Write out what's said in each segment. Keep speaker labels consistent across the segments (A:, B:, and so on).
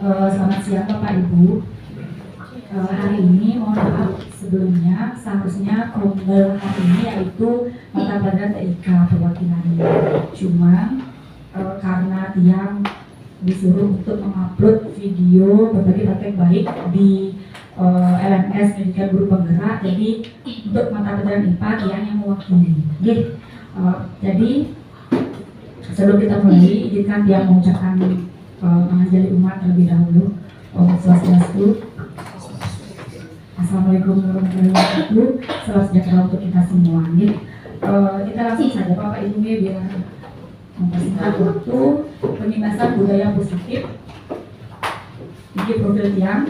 A: Selamat siang Bapak Ibu. Hari ini mohon maaf sebelumnya, seharusnya komdel hari ini yaitu mata pelajaran TIK perwakilannya. Cuma karena Tiang disuruh untuk mengupload video berbagi praktek baik di LMS Pendidikan Guru Penggerak, jadi untuk mata pelajaran IPA Tiang yang mewakili. Jadi sebelum kita mulai, izinkan Tiang mengucapkan mengajari umat terlebih dahulu. Om Swastiastu. Assalamualaikum warahmatullahi wabarakatuh. Salam sejahtera untuk kita semua. Kita langsung saja Bapak Ibu biar mempersingkat waktu. Pengemasan budaya positif. Ini profil Tiang.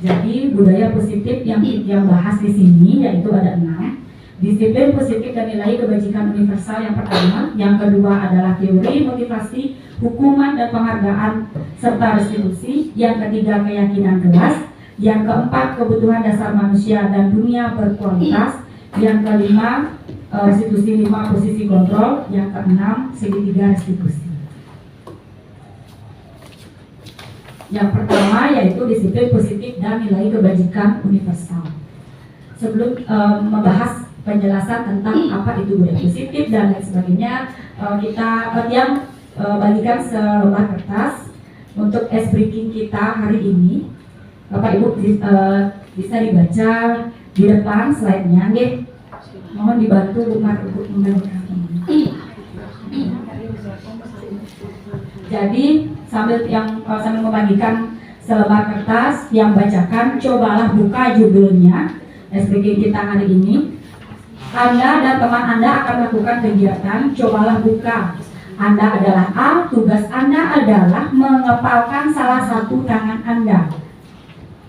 A: Jadi budaya positif yang bahas di sini yaitu ada 6. Disiplin positif dan nilai kebajikan universal yang pertama. Yang kedua adalah teori, motivasi, hukuman dan penghargaan serta restitusi. Yang ketiga keyakinan kelas. Yang keempat kebutuhan dasar manusia dan dunia berkualitas. Yang kelima restitusi 5 posisi kontrol. Yang keenam segitiga restitusi. Yang pertama yaitu disiplin positif dan nilai kebajikan universal. Sebelum membahas penjelasan tentang apa itu budaya positif dan lain sebagainya, kita yang bagikan selembar kertas untuk ice breaking kita hari ini. Bapak Ibu bisa dibaca di depan slide-nya, nggih. Mohon dibantu umat untuk membaca. Jadi sambil membagikan selembar kertas yang bacakan, cobalah buka judulnya ice breaking kita hari ini. Anda dan teman Anda akan melakukan kegiatan, cobalah buka. Anda adalah A, tugas Anda adalah mengepalkan salah satu tangan Anda.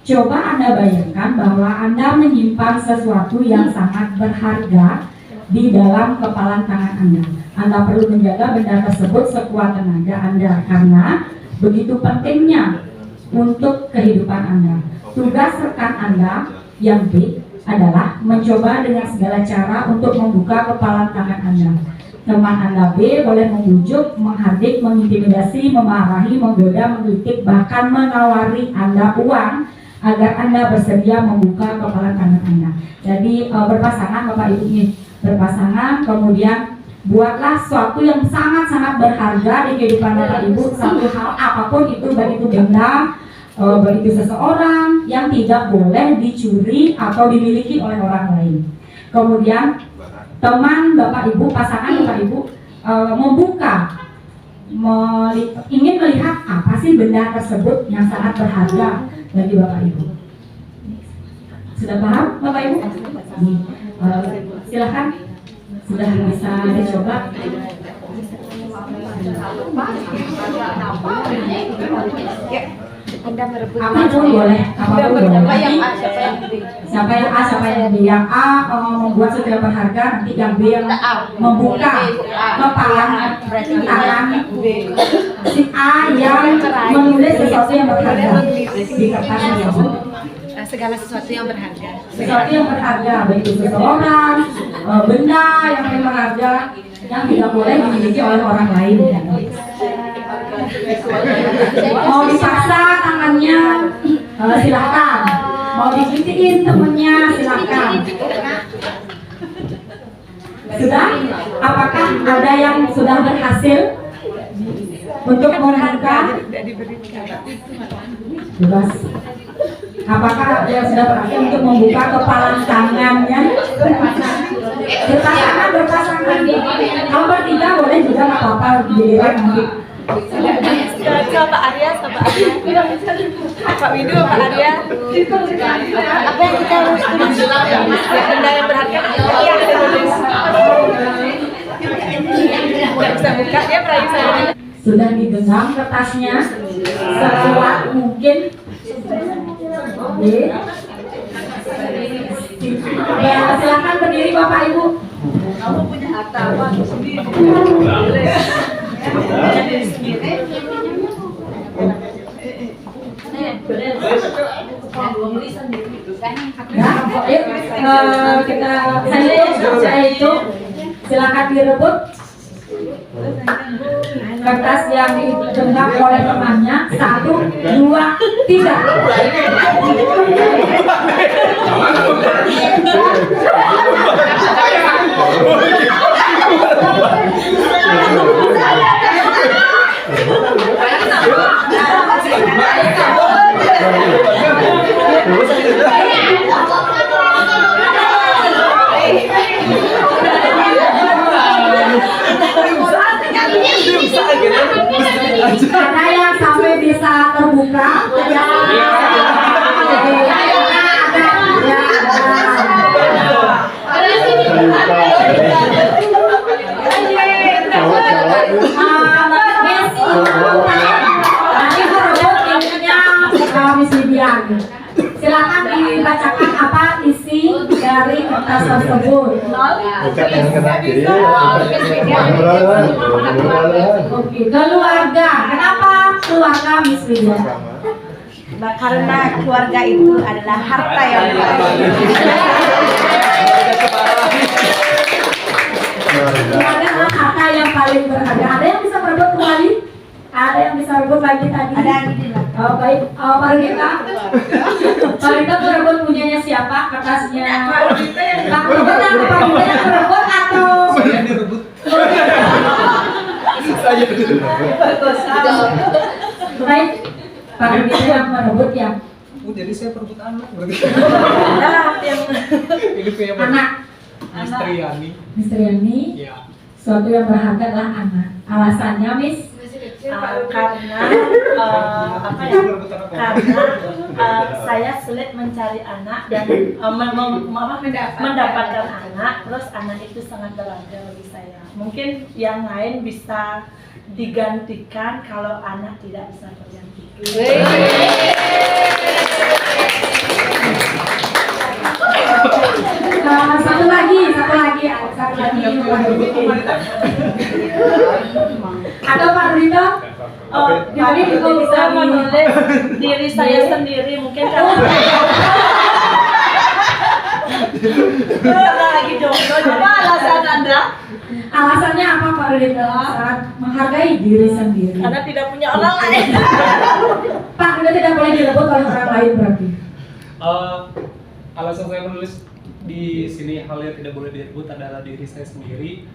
A: Coba Anda bayangkan bahwa Anda menyimpan sesuatu yang sangat berharga di dalam kepalan tangan Anda. Anda perlu menjaga benda tersebut sekuat tenaga Anda karena begitu pentingnya untuk kehidupan Anda. Tugas rekan Anda yang B adalah mencoba dengan segala cara untuk membuka kepalan tangan Anda. Teman Anda B boleh membujuk, menghardik, mengintimidasi, memarahi, menggoda, menggelitik, bahkan menawari Anda uang agar Anda bersedia membuka kepalan tangan Anda. Jadi berpasangan Bapak Ibu ini, berpasangan, kemudian buatlah sesuatu yang sangat-sangat berharga di kehidupan Bapak Ibu, satu hal apapun itu, baik itu benda, baik itu seseorang yang tidak boleh dicuri atau dimiliki oleh orang lain. Kemudian teman Bapak Ibu, pasangan Bapak Ibu membuka, ingin melihat apa sih benda tersebut yang sangat berharga bagi Bapak Ibu. Sudah paham Bapak Ibu? Silakan, sudah bisa dicoba.
B: Anda merebut
A: Apapun boleh. Siapa yang A, siapa yang B. Yang A membuat sesuatu yang berharga, nanti yang B yang membuka kepalan tangan si A yang menulis sesuatu yang berharga di kertas tersebut.
B: segala sesuatu yang berharga.
A: Sesuatu yang berharga, baik itu seseorang, benda yang paling berharga yang tidak boleh dimiliki oleh orang lain. Mau dipaksa tangannya, silakan. Mau diginiin temennya, silakan. Sudah? Apakah ada yang sudah berhasil untuk membuka? Bebas. Apakah yang sudah berhasil untuk membuka kepalan tangannya? Berpasangan. Kalau bertiga boleh juga, nggak apa-apa, giliran nanti.
B: Pak Arya, Pak Widu, Pak Arya. Apa yang kita harus tulis? Benda yang berharga. Iya, nggak bisa buka, dia pernah bisa.
A: Sudah digenggam kertasnya sekuat mungkin. Ya, silakan berdiri Bapak Ibu. Kamu punya harta apa sendiri? Saya itu silakan direbut kertas yang digenggam oleh temannya. 2, 3. Ada yang sampai bisa terbuka, silakan dibacakan apa isi dari kertas tersebut. Oke, keluarga. Kenapa keluarga Miss Lydia?
B: Nah, karena keluarga itu adalah harta yang
A: Keluarga adalah harta yang paling berharga. Ada yang bisa merebut kembali? Ada yang bisa merebut lagi tadi?
B: ada yang di
A: Oh, baik, Pak Rita. Pak Rita merebut punyanya siapa? Kertasnya. Pak Rita yang merebut atau?
C: Saya direbut.
A: Baik, Pak Rita yang merebut yang
C: Oh, jadi saya perebut anak berarti.
B: yang
C: Ini kayak
A: anak.
C: Misteri Yani.
A: Misteri ini
C: Ya.
A: suatu yang berharga adalah anak. Alasannya, Miss?
B: karena apa ya? Karena saya sulit mencari anak dan mendapatkan anak, terus anak itu sangat berharga bagi saya. Mungkin yang lain bisa digantikan kalau anak tidak bisa tergantikan.
A: Satu lagi. Atau Pak Rita?
B: Jadi juga bisa menulis diri saya sendiri mungkin karena lagi jomblo. Apa alasan Anda?
A: Alasannya apa Pak Rita? Saat menghargai diri sendiri.
B: Karena tidak punya orang lain.
A: Pak Rita tidak boleh direbut oleh orang lain berarti.
C: Alasan saya menulis di sini hal yang tidak boleh direbut adalah diri saya sendiri,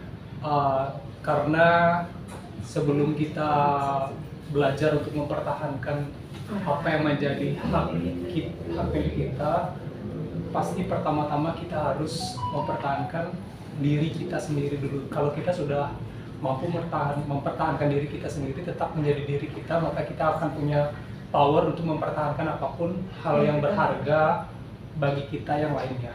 C: karena sebelum kita belajar untuk mempertahankan apa yang menjadi hak milik kita, pasti pertama-tama kita harus mempertahankan diri kita sendiri dulu. Kalau kita sudah mampu mempertahankan diri kita sendiri, tetap menjadi diri kita, maka kita akan punya power untuk mempertahankan apapun hal yang berharga bagi kita yang lainnya.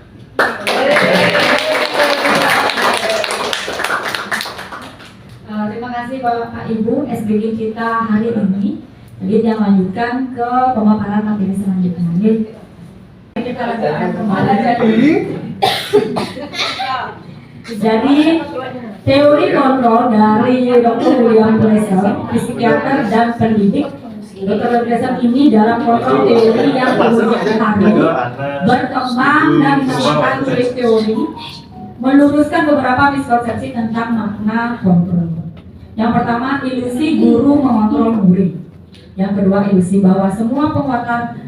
A: Terima kasih Bapak Ibu SBG kita hari ini. Jadi dia lanjutkan ke pemaparan materi selanjutnya. Kita lanjutkan kembali. Jadi teori kontrol dari Dr. William Glasser, psikiater dan pendidik. Dr. Glasser ini dalam kontrol teori yang kemudian berkembang dan menemukan teori meluruskan beberapa miskonsepsi tentang makna kontrol. Yang pertama, ilusi guru mengontrol murid. Yang kedua, ilusi bahwa semua penguatan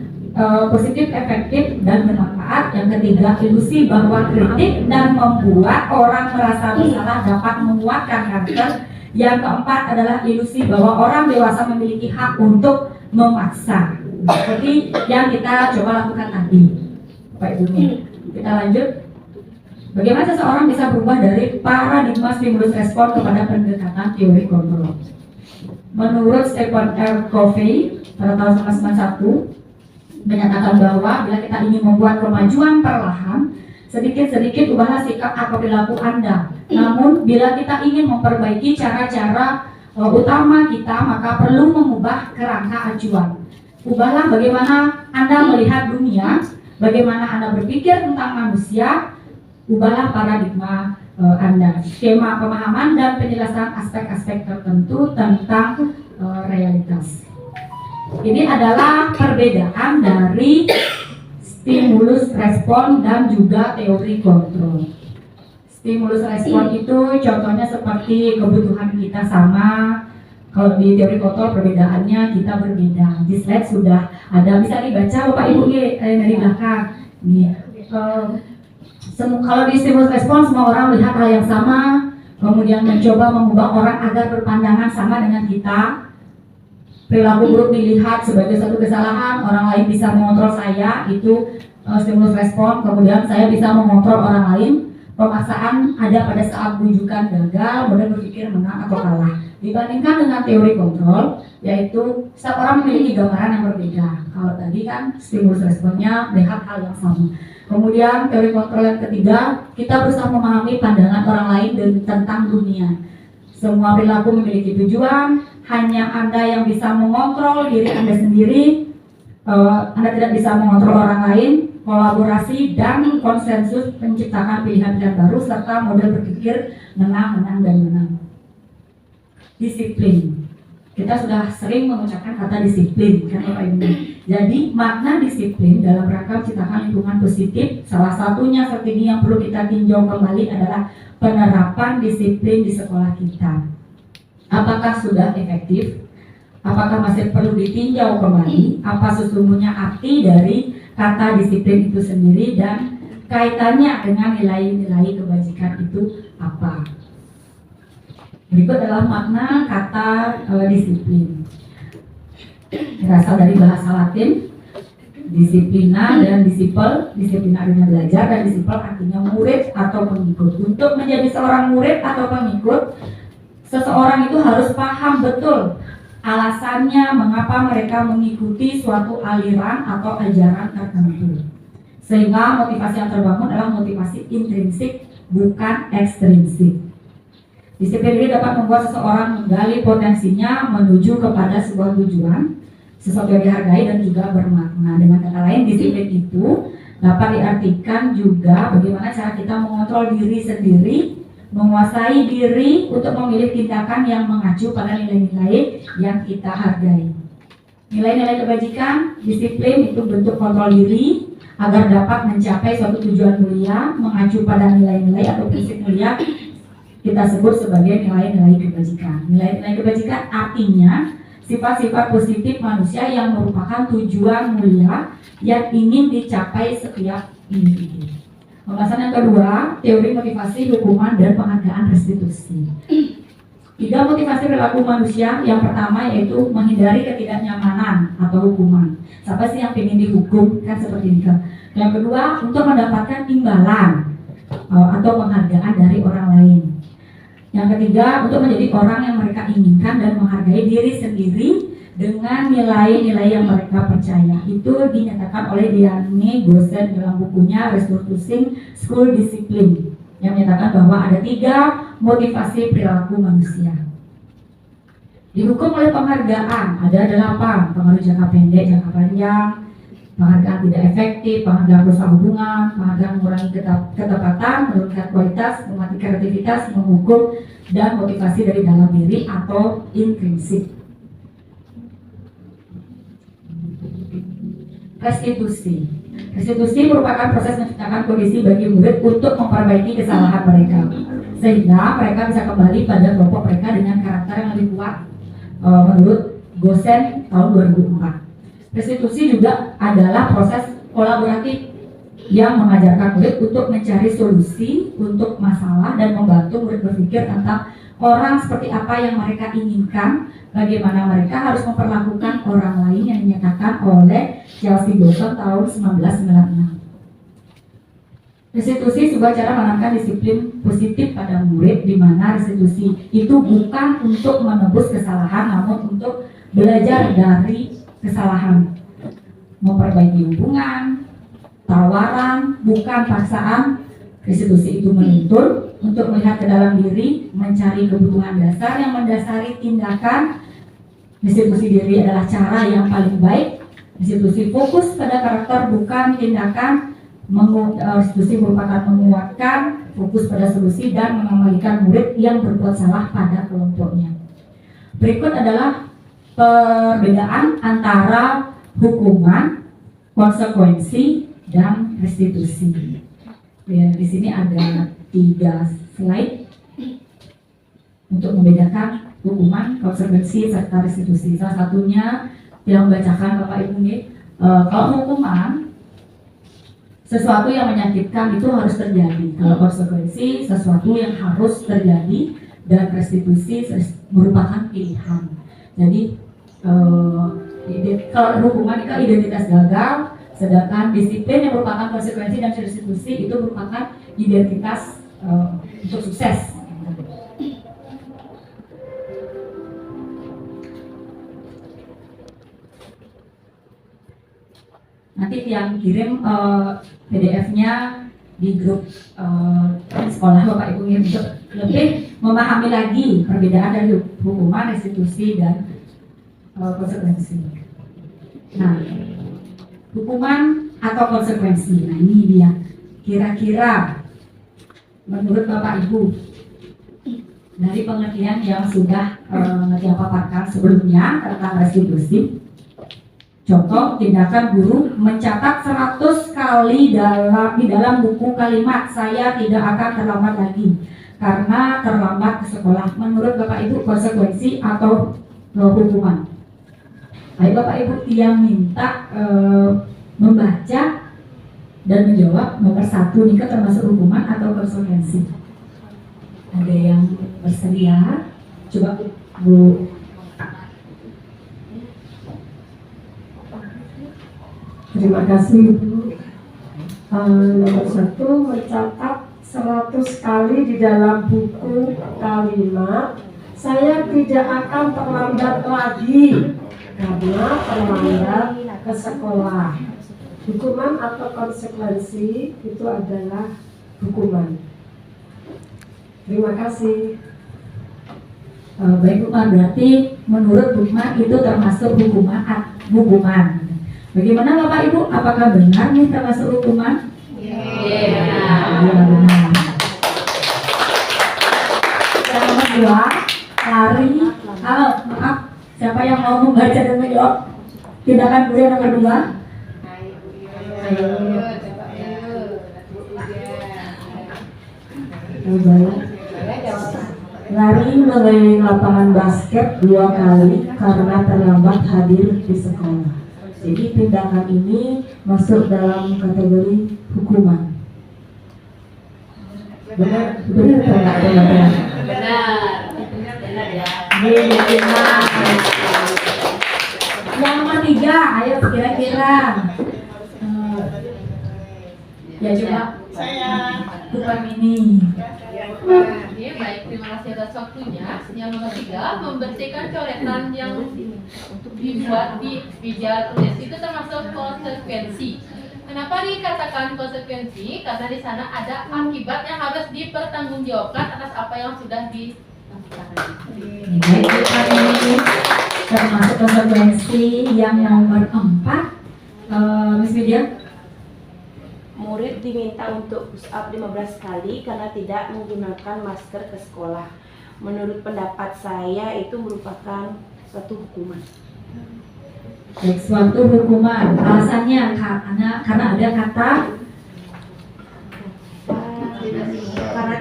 A: positif, efektif, dan bermanfaat. Yang ketiga, ilusi bahwa kritik dan membuat orang merasa bersalah dapat menguatkan karakter. Yang keempat adalah ilusi bahwa orang dewasa memiliki hak untuk memaksa. Seperti yang kita coba lakukan tadi, Bapak Ibu. Kita lanjut. Bagaimana seseorang bisa berubah dari paradigma stimulus respon kepada pendekatan teori kontrol? Menurut Stephen R. Covey pada tahun 1991 menyatakan bahwa bila kita ingin membuat kemajuan perlahan, sedikit-sedikit ubahlah sikap atau perilaku Anda. Namun bila kita ingin memperbaiki cara-cara utama kita, maka perlu mengubah kerangka acuan. Ubahlah bagaimana Anda melihat dunia, bagaimana Anda berpikir tentang manusia. Ubahlah paradigma Anda, skema pemahaman dan penjelasan aspek-aspek tertentu tentang realitas. Ini adalah perbedaan dari stimulus respon dan juga teori kontrol. Stimulus respon itu contohnya seperti kebutuhan kita sama, Kalau di teori kontrol perbedaannya kita berbeda. Di slide sudah ada, bisa dibaca Bapak Ibu dari belakang. Nih, kalau di stimulus respon semua orang melihat hal yang sama, kemudian mencoba mengubah orang agar berpandangan sama dengan kita. Perilaku buruk dilihat sebagai satu kesalahan, orang lain bisa mengontrol saya, itu stimulus respon. Kemudian saya bisa mengontrol orang lain. Pemaksaan ada pada saat bujukan gagal, kemudian berpikir menang atau kalah. Dibandingkan dengan teori kontrol, yaitu setiap orang memiliki gambaran yang berbeda. Kalau tadi kan stimulus responnya melihat hal yang sama. Kemudian teori kontrol yang ketiga, kita berusaha memahami pandangan orang lain dan tentang dunia. Semua perilaku memiliki tujuan, hanya Anda yang bisa mengontrol diri Anda sendiri. Anda tidak bisa mengontrol orang lain. Kolaborasi dan konsensus menciptakan pilihan-pilihan baru serta model berpikir menang, menang, dan menang. Disiplin. Kita sudah sering mengucapkan kata disiplin, kan Bapak Ibu. Jadi makna disiplin dalam rangka menciptakan lingkungan positif, salah satunya strategi yang perlu kita tinjau kembali adalah penerapan disiplin di sekolah kita. Apakah sudah efektif? Apakah masih perlu ditinjau kembali? Apa sesungguhnya arti dari kata disiplin itu sendiri dan kaitannya dengan nilai-nilai kebajikan itu apa? Berikut adalah makna kata disiplin. Berasal dari bahasa Latin, disiplina dan disipel. Disiplina artinya belajar dan disipel artinya murid atau pengikut. Untuk menjadi seorang murid atau pengikut, seseorang itu harus paham betul alasannya mengapa mereka mengikuti suatu aliran atau ajaran tertentu. Sehingga motivasi yang terbangun adalah motivasi intrinsik, bukan ekstrinsik. Disiplin ini dapat membuat seseorang menggali potensinya menuju kepada sebuah tujuan, sesuatu yang dihargai dan juga bermakna. Dengan kata lain, disiplin itu dapat diartikan juga bagaimana cara kita mengontrol diri sendiri, menguasai diri untuk memilih tindakan yang mengacu pada nilai-nilai yang kita hargai. Nilai-nilai kebajikan, disiplin itu bentuk kontrol diri agar dapat mencapai suatu tujuan mulia, mengacu pada nilai-nilai atau prinsip mulia kita sebut sebagai nilai-nilai kebajikan. Nilai-nilai kebajikan artinya sifat-sifat positif manusia yang merupakan tujuan mulia yang ingin dicapai setiap individu. Pembahasan yang kedua, teori motivasi, hukuman, dan penghargaan restitusi. 3 motivasi perilaku manusia. Yang pertama yaitu menghindari ketidaknyamanan atau hukuman. Siapa sih yang ingin dihukum? Kan seperti itu. Yang kedua, untuk mendapatkan imbalan atau penghargaan dari orang lain. Yang ketiga, untuk menjadi orang yang mereka inginkan dan menghargai diri sendiri dengan nilai-nilai yang mereka percaya. Itu dinyatakan oleh Diane Gosen dalam bukunya Restituting School Discipline yang menyatakan bahwa ada 3 motivasi perilaku manusia. Dihukum oleh penghargaan ada 8, pengaruh jangka pendek, jangka panjang, penghargaan tidak efektif, penghargaan perusahaan hubungan, penghargaan mengurangi ketepatan, menurunkan kualitas, mematikan kreativitas, menghukum, dan motivasi dari dalam diri atau intrinsik. Restitusi. Restitusi merupakan proses menciptakan kondisi bagi murid untuk memperbaiki kesalahan mereka, sehingga mereka bisa kembali pada kelompok mereka dengan karakter yang lebih kuat, menurut Gosen tahun 2004. Restitusi juga adalah proses kolaboratif yang mengajarkan murid untuk mencari solusi untuk masalah dan membantu murid berpikir tentang orang seperti apa yang mereka inginkan, bagaimana mereka harus memperlakukan orang lain yang dinyatakan oleh Chelsea Dawson tahun 1996. Restitusi sebuah cara menanamkan disiplin positif pada murid, di mana restitusi itu bukan untuk menebus kesalahan, namun untuk belajar dari kesalahan, memperbaiki hubungan, tawaran, bukan paksaan. Restitusi itu menuntut untuk melihat ke dalam diri, mencari kebutuhan dasar yang mendasari tindakan. Restitusi diri adalah cara yang paling baik. Restitusi fokus pada karakter, bukan tindakan. Restitusi merupakan menguatkan, fokus pada solusi, dan mengembalikan murid yang berbuat salah pada kelompoknya. Berikut adalah perbedaan antara hukuman, konsekuensi, dan restitusi. Ya, di sini ada 3 slide untuk membedakan hukuman, konsekuensi, serta restitusi. Salah satunya yang membacakan Bapak Ibu nih, kalau hukuman sesuatu yang menyakitkan itu harus terjadi. Kalau konsekuensi sesuatu yang harus terjadi, dan restitusi merupakan pilihan. Jadi kalau hukuman itu identitas gagal, sedangkan disiplin yang merupakan konsekuensi dan restitusi itu merupakan identitas untuk sukses. Nanti yang kirim PDF-nya di grup sekolah Bapak Ibu untuk lebih memahami lagi perbedaan dari hukuman, restitusi, dan konsekuensi. Nah, hukuman atau konsekuensi, nah ini dia. Kira-kira menurut Bapak Ibu dari pengertian yang sudah Nadia paparkan sebelumnya tentang restitusi, contoh, tindakan guru mencatat 100 kali di dalam buku kalimat saya tidak akan terlambat lagi karena terlambat ke sekolah. Menurut Bapak Ibu konsekuensi atau hukuman? Baik Bapak Ibu yang minta membaca dan menjawab nomor 1 nih termasuk hukuman atau konsekuensi. Ada yang bersedia? Coba Bu.
D: Terima kasih Bu. Nomor 1, mencatat 100 kali di dalam buku kalimat saya tidak akan terlambat lagi karena terlambat ke sekolah. Hukuman atau konsekuensi itu adalah hukuman. Terima kasih.
A: Baik Bu, berarti menurut Bukma itu termasuk hukuman. Bagaimana Bapak Ibu? Apakah benar nih termasuk hukuman? Iya, benar. Yang nomor 2, lari. Maaf, siapa yang mau membaca dan menjawab tindakan guru yang nomor 2?
D: Lari mengelilingi lapangan basket 2 kali karena terlambat hadir di sekolah. Jadi tindakan ini masuk dalam kategori hukuman. Benar atau enggak benar?
B: Benar ya.
A: Benar. Yang nomor 3, ayo kira-kira. Ya coba.
E: Saya.
A: Bukan ini.
E: Oke, baik, terima kasih atas waktunya. Yang nomor 3, membersihkan coretan yang dibuat di meja tulis itu termasuk konsekuensi. Kenapa dikatakan konsekuensi? Karena di sana ada akibat yang harus dipertanggungjawabkan atas apa yang sudah dilakukan.
A: Baik, ini termasuk konsekuensi yang nomor 4. Miss Media.
B: Murid diminta untuk push up 15 kali karena tidak menggunakan masker ke sekolah. Menurut pendapat saya itu merupakan suatu hukuman.
A: Baik, suatu hukuman. Alasannya karena ada kata
B: Karena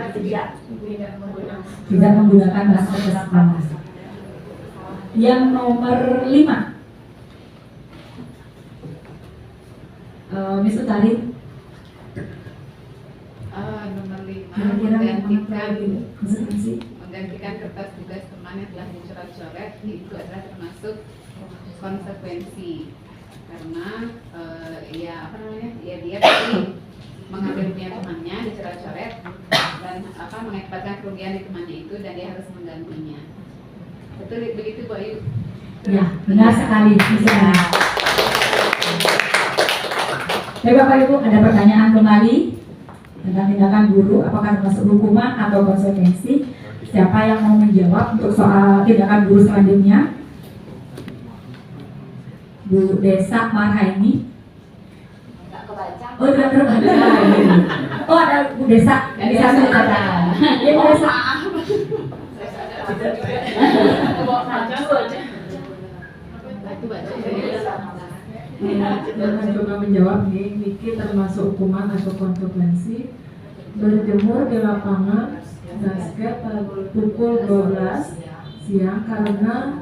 A: tidak menggunakan masker ke sekolah. Yang nomor 5, Miss Utari.
F: Nomor 5,
A: Kira-kira
F: menggantikan kertas tugas teman yang telah dicoret-coret itu adalah termasuk konsekuensi karena dia pasti mengambil punya temannya dicoret-coret dan mengakibatkan kerugian di temannya itu dan dia harus menggantinya. Betul begitu Bu Ayu?
A: Ya, benar sekali. Baik Bapak Ibu, ada pertanyaan kembali tentang tindakan guru, apakah termasuk hukuman atau konsekuensi? Siapa yang mau menjawab untuk soal tindakan guru selanjutnya? Bu Desa Marhaini. Oh, tidak terbaca. Oh, ada Bu Desa di sana. Ya, Bu Desa.
D: Coba menjawab nih, Niki termasuk hukuman atau konsekuensi. Berjemur di lapangan basket pada pukul 12 siang karena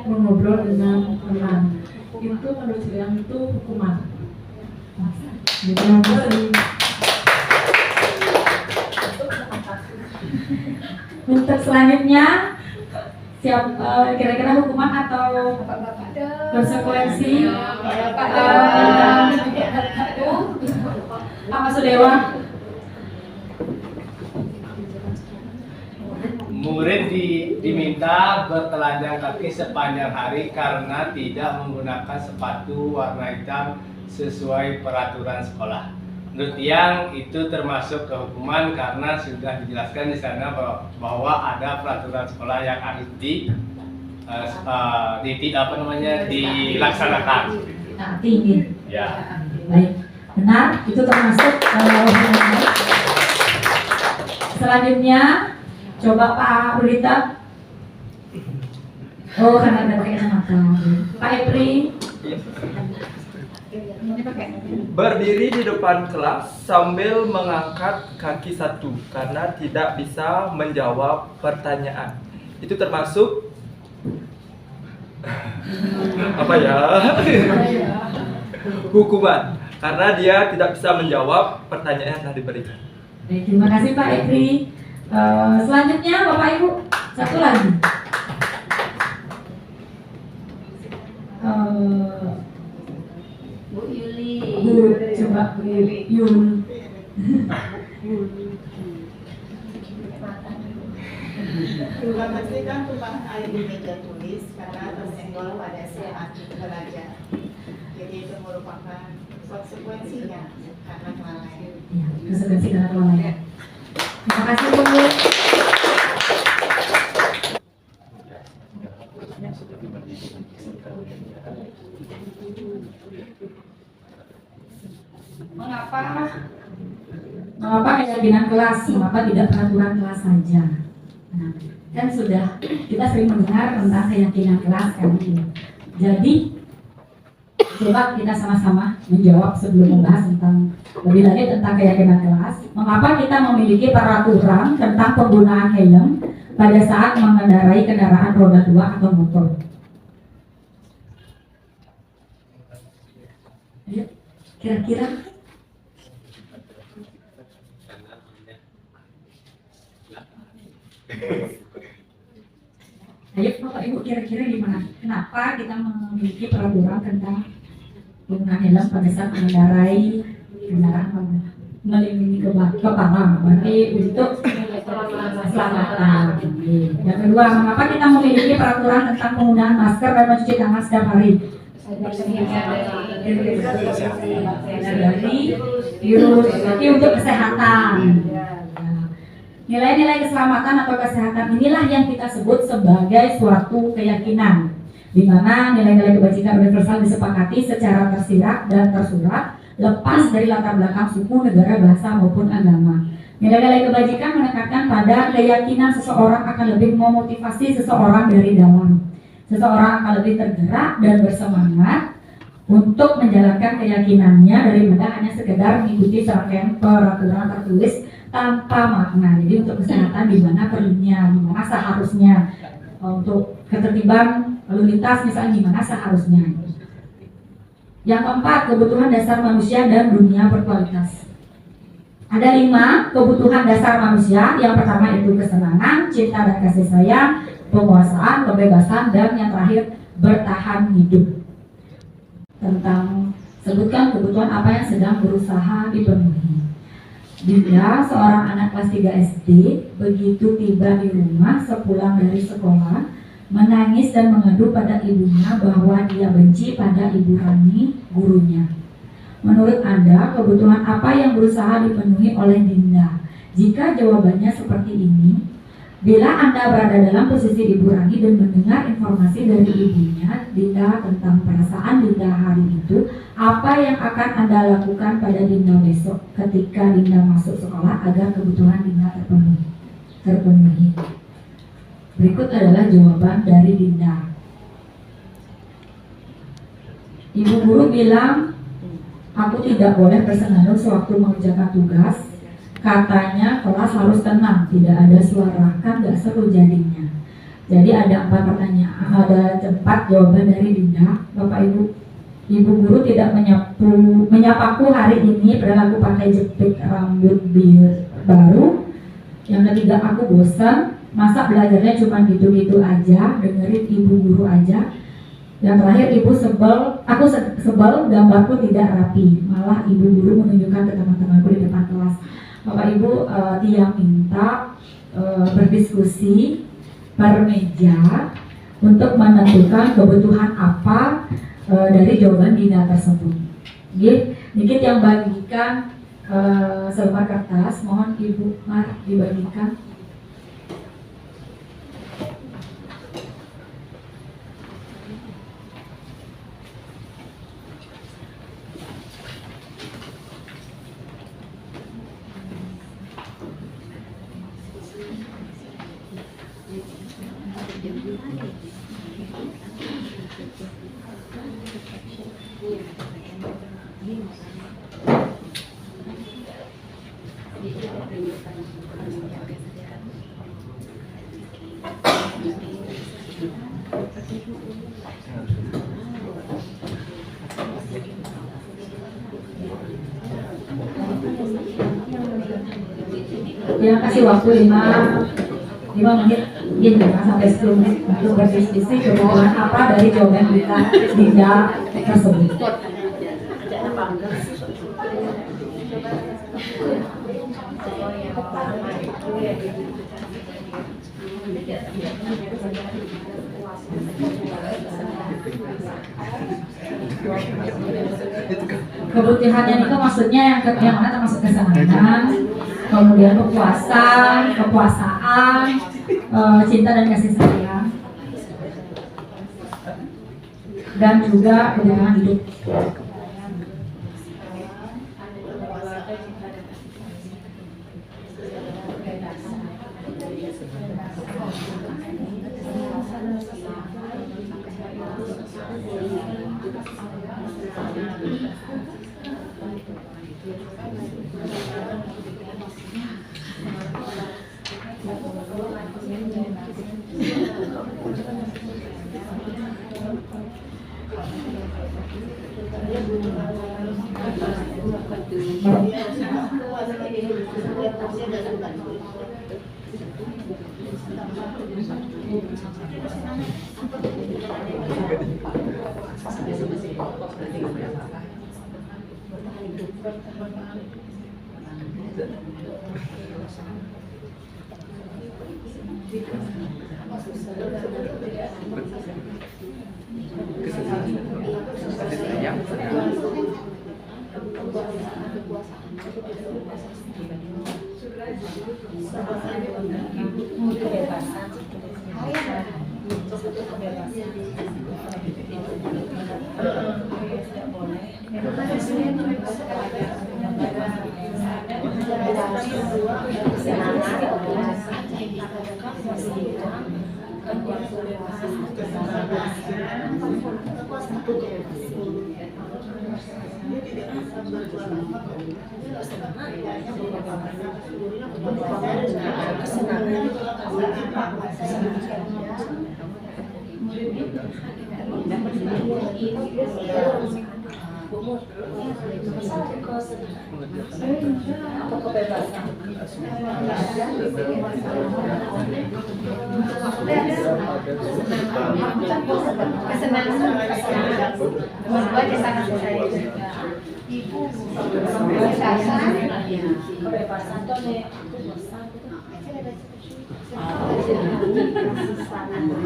D: mengobrol dengan teman. Itu menurut saya itu hukuman. Jadi
A: Untuk selanjutnya kira-kira hukuman atau konsekuensi Pak Masudewa?
G: Murid diminta bertelanjang kaki sepanjang hari karena tidak menggunakan sepatu warna hitam sesuai peraturan sekolah. Menurut Tiang itu termasuk kehukuman karena sudah dijelaskan di sana bahwa ada peraturan sekolah yang harus dilaksanakan.
A: Nah, tinggi.
G: Ya.
A: Baik, benar. Itu termasuk hukuman. Selanjutnya, coba Pak Rulita. Oh, karena ada pakai kacamata. Pak Epri.
H: Berdiri di depan kelas sambil mengangkat kaki satu karena tidak bisa menjawab pertanyaan. Itu termasuk apa ya? Hukuman karena dia tidak bisa menjawab pertanyaan yang telah diberikan.
A: Baik, terima kasih Pak Epri. Selanjutnya Bapak Ibu, satu lagi.
E: Bu Yuli.
A: Coba Bu Yul.
I: Pastikan tumpah air di meja tulis karena tersenggol pada saat belajar. Jadi itu merupakan konsekuensinya karena kelalaian.
A: Ya, konsekuensi karena kelalaian. Terima kasih Bu. Mengapa keyakinan kelas? Mengapa tidak peraturan kelas saja? Nah, kan sudah kita sering mendengar tentang keyakinan kelas kan ini. Jadi coba kita sama-sama menjawab sebelum membahas tentang lebih lanjut tentang keyakinan kelas. Mengapa kita memiliki peraturan tentang penggunaan helm pada saat mengendarai kendaraan roda 2 atau motor? Ayo, kira-kira ayo Bapak Ibu kira-kira gimana? Kenapa kita memiliki peraturan tentang penggunaan helm pada saat mengendarai kendaraan melindungi kepala? Berarti untuk keselamatan. Yang kedua, mengapa kita memiliki peraturan tentang penggunaan masker dan mencuci tangan setiap hari? Dari virus, jadi untuk kesehatan. Nilai-nilai keselamatan atau kesehatan inilah yang kita sebut sebagai suatu keyakinan, di mana nilai-nilai kebajikan universal disepakati secara tersirat dan tersurat, lepas dari latar belakang suku, negara, bahasa maupun agama. Nilai-nilai kebajikan menekankan pada keyakinan seseorang akan lebih memotivasi seseorang dari dalam. Seseorang akan lebih tergerak dan bersemangat untuk menjalankan keyakinannya daripada hanya sekedar mengikuti serangkaian peraturan tertulis tanpa makna. Jadi untuk kesehatan di mana perlunya, di mana seharusnya, untuk ketertiban lalu lintas misalnya di mana seharusnya. Yang keempat, kebutuhan dasar manusia dan dunia berkualitas. Ada 5 kebutuhan dasar manusia. Yang pertama itu kesenangan, cinta dan kasih sayang, penguasaan, kebebasan, dan yang terakhir bertahan hidup. Tentang sebutkan kebutuhan apa yang sedang berusaha dipenuhi. Dinda, seorang anak kelas 3 SD, begitu tiba di rumah sepulang dari sekolah, menangis dan mengadu pada ibunya bahwa dia benci pada Ibu Rani, gurunya. Menurut Anda, kebutuhan apa yang berusaha dipenuhi oleh Dinda? Jika jawabannya seperti ini, bila Anda berada dalam posisi Ibu Rani dan mendengar informasi dari ibunya, Dinda tentang perasaan Dinda hari itu, apa yang akan Anda lakukan pada Dinda besok ketika Dinda masuk sekolah agar kebutuhan Dinda terpenuhi? Berikut adalah jawaban dari Dinda. Ibu guru bilang, aku tidak boleh bersengganut sewaktu mengerjakan tugas. Katanya kelas harus tenang, tidak ada suara, kan gak seru jadinya. Jadi ada 4 pertanyaan, ada 4 jawaban dari Dinda. Bapak Ibu guru tidak menyapaku hari ini padahal aku pakai jepit rambut baru. Yang ketiga, aku bosan, masa belajarnya cuma gitu-gitu aja, dengerin ibu guru aja. Yang terakhir, aku sebel gambarku tidak rapi, malah ibu guru menunjukkan ke teman-temanku di depan kelas. Bapak Ibu, Tia minta berdiskusi per meja untuk menentukan kebutuhan apa dari jawaban Dinda tersebut. Dikit yang bagikan selembar kertas, mohon Ibu Mar dibagikan. Yang kasih waktu 5 menit gini ya, sampai 10 menit untuk berdiskusi kebutuhan apa dari jawaban Dinda tersebut. Kebutuhannya itu maksudnya yang mana termasuk kesenangan, kemudian kepuasaan, cinta dan kasih sayang, dan juga kebutuhan hidup.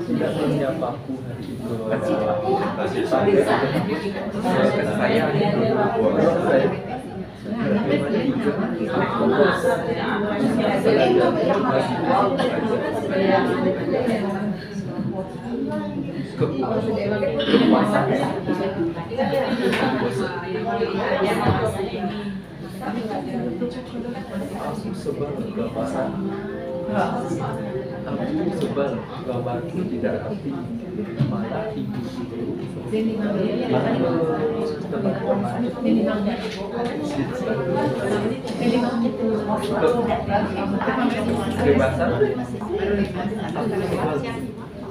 H: Tidak menyapaku hari itu aku sebel gambarku tidak rapi, malah ibu kebebasan aku sebel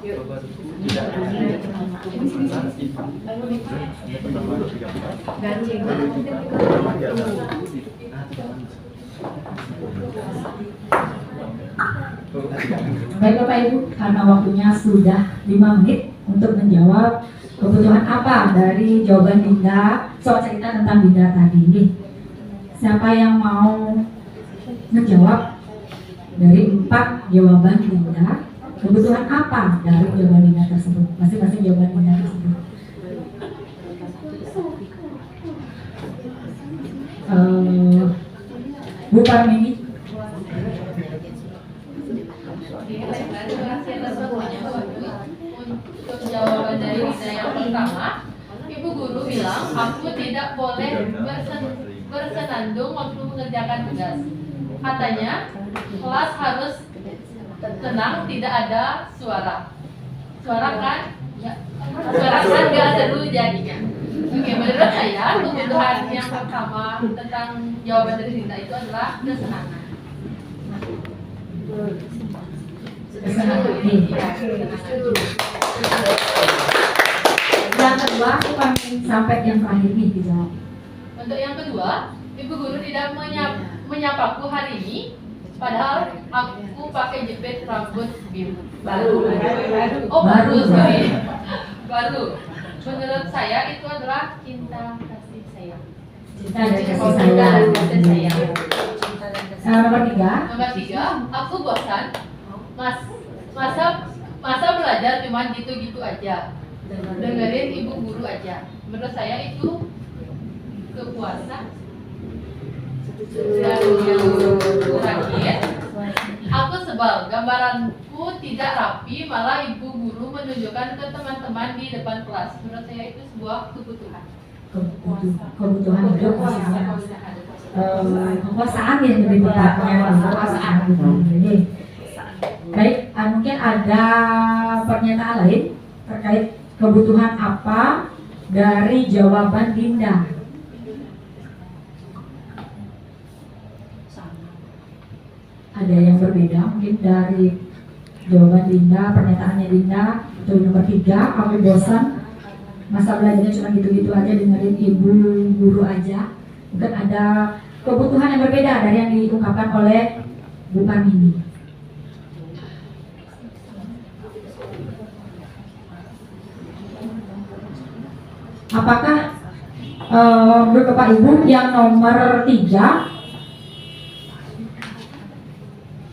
A: Baik Bapak Ibu, karena waktunya sudah 5 menit untuk menjawab kebutuhan apa dari jawaban Dinda soal cerita tentang Dinda tadi ini. Siapa yang mau menjawab dari 4 jawaban Dinda? Kebutuhan apa dari jawaban Dinda tersebut? Masing-masing jawaban Dinda tersebut. Bu Parmini.
E: Terima kasih atas waktunya Bapak. Untuk jawaban dari Dinda yang pertama, Ibu guru bilang aku tidak boleh bersenandung waktu mengerjakan tugas. Katanya kelas harus tenang, tidak ada suara. Suara kan nggak seru jadinya. Oke, menurut saya kebutuhan yang pertama tentang jawaban dari Dinda itu adalah kesenangan.
A: Yang kedua, sampai yang terakhir nih dijawab.
E: Untuk yang kedua, Ibu guru tidak menyapaku hari ini, padahal aku pakai jepit rambut biru. Baru. Sorry. Baru. Menurut saya itu adalah cinta kasih sayang.
A: Cinta dan kasih sayang. Nomor 3.
E: Nomor 3, aku bosan. Masa belajar cuma gitu-gitu aja. Dengerin ibu guru aja. Menurut saya itu kepuasan. Dan yang terakhir, aku sebel. Gambaranku tidak rapi, malah ibu guru menunjukkan ke teman-teman di depan kelas. Menurut saya itu sebuah kebutuhan.
A: Kebutuhan hidup misalnya. Kekuasaan ya lebih tepatnya. Kekuasaan. Baik, mungkin ada pernyataan lain terkait kebutuhan apa dari jawaban Dinda. Ada yang berbeda mungkin dari jawaban Dinda, pernyataannya Dinda. Untuk nomor 3, aku bosan, masa belajarnya cuma gitu-gitu aja, dengerin ibu guru aja. Mungkin ada kebutuhan yang berbeda dari yang diungkapkan oleh Bu Parmini. Apakah menurut Bapak Ibu yang nomor 3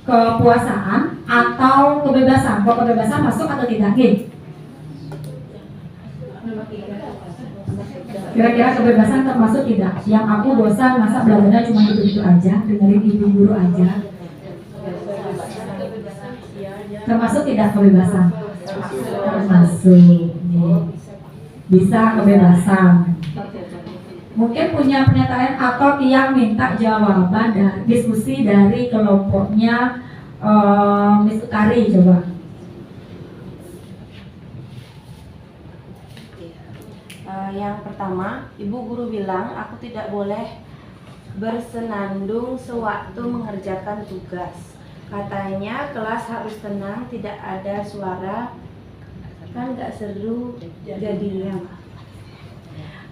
A: kepuasaan atau kebebasan? Kalau kebebasan masuk atau tidak? Kira-kira kebebasan termasuk tidak? Yang aku bosan masa belajarnya cuma gitu-gitu aja, dengerin ibu guru aja. Termasuk tidak kebebasan? Termasuk. Bisa kebebasan. Mungkin punya pernyataan atau yang minta jawaban dan diskusi dari kelompoknya Miss Utari, coba.
B: Yang pertama, ibu guru bilang aku tidak boleh bersenandung sewaktu mengerjakan tugas. Katanya kelas harus tenang, tidak ada suara, kan gak seru jadinya.